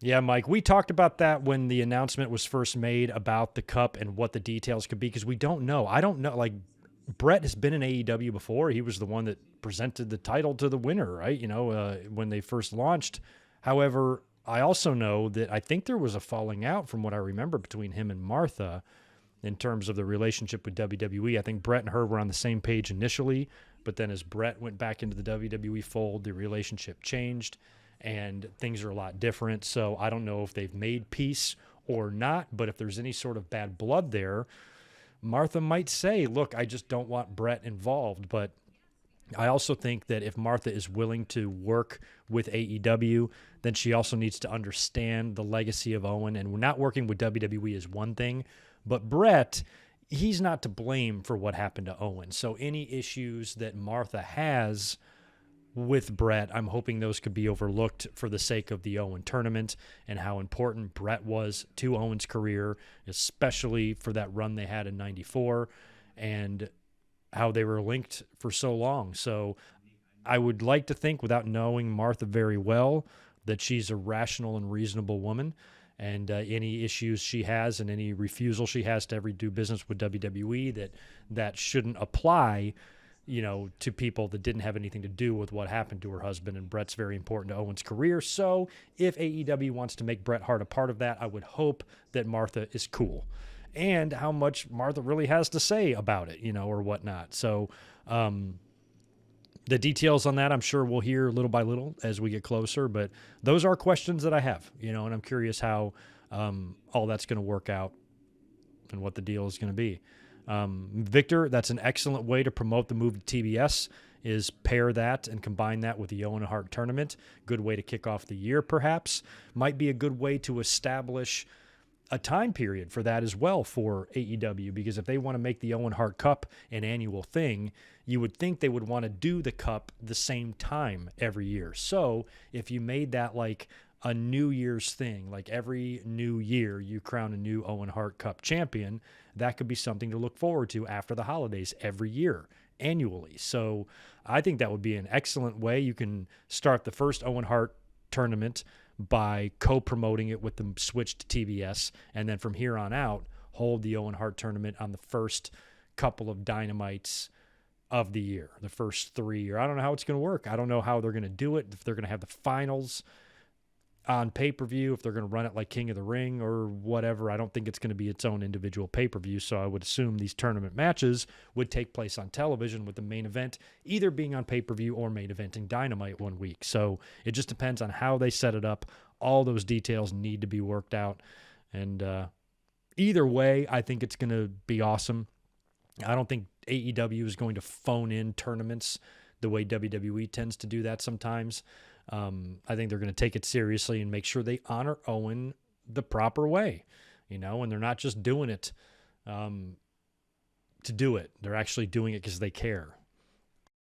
Yeah, Mike, we talked about that when the announcement was first made about the cup and what the details could be, because we don't know. I don't know. Like, Bret has been in AEW before. He was the one that presented the title to the winner, right? When they first launched. However, I also know that I think there was a falling out from what I remember between him and Martha in terms of the relationship with WWE. I think Bret and her were on the same page initially, but then as Bret went back into the WWE fold, the relationship changed and things are a lot different. So I don't know if they've made peace or not, but if there's any sort of bad blood there, Martha might say, look, I just don't want Bret involved. But I also think that if Martha is willing to work with AEW, then she also needs to understand the legacy of Owen. And we're not working with WWE is one thing, but Bret, he's not to blame for what happened to Owen. So any issues that Martha has with Bret, I'm hoping those could be overlooked for the sake of the Owen tournament and how important Bret was to Owen's career, especially for that run they had in 94 and how they were linked for so long. So I would like to think, without knowing Martha very well, that she's a rational and reasonable woman, and any issues she has and any refusal she has to ever do business with WWE, that shouldn't apply to people that didn't have anything to do with what happened to her husband. And Bret's very important to Owen's career. So if AEW wants to make Bret Hart a part of that, I would hope that Martha is cool and how much Martha really has to say about it, or whatnot. So the details on that, I'm sure we'll hear little by little as we get closer, but those are questions that I have, and I'm curious how all that's going to work out and what the deal is going to be. Victor, that's an excellent way to promote the move to TBS, is pair that and combine that with the Owen Hart tournament. Good way to kick off the year, perhaps. Might be a good way to establish a time period for that as well for AEW, because if they want to make the Owen Hart Cup an annual thing, you would think they would want to do the Cup the same time every year. So if you made that like a New Year's thing, like every new year you crown a new Owen Hart Cup champion, that could be something to look forward to after the holidays every year, annually. So I think that would be an excellent way. You can start the first Owen Hart tournament by co-promoting it with the switch to TBS, and then from here on out, hold the Owen Hart tournament on the first couple of Dynamites of the year, the first 3 year. I don't know how it's going to work. I don't know how they're going to do it, if they're going to have the finals on pay-per-view, if they're going to run it like King of the Ring or whatever. I don't think it's going to be its own individual pay-per-view, so I would assume these tournament matches would take place on television, with the main event either being on pay-per-view or main eventing Dynamite one week. So it just depends on how they set it up. All those details need to be worked out, and either way, I think it's going to be awesome. I don't think AEW is going to phone in tournaments the way WWE tends to do that sometimes. I think they're going to take it seriously and make sure they honor Owen the proper way, and they're not just doing it to do it. They're actually doing it because they care.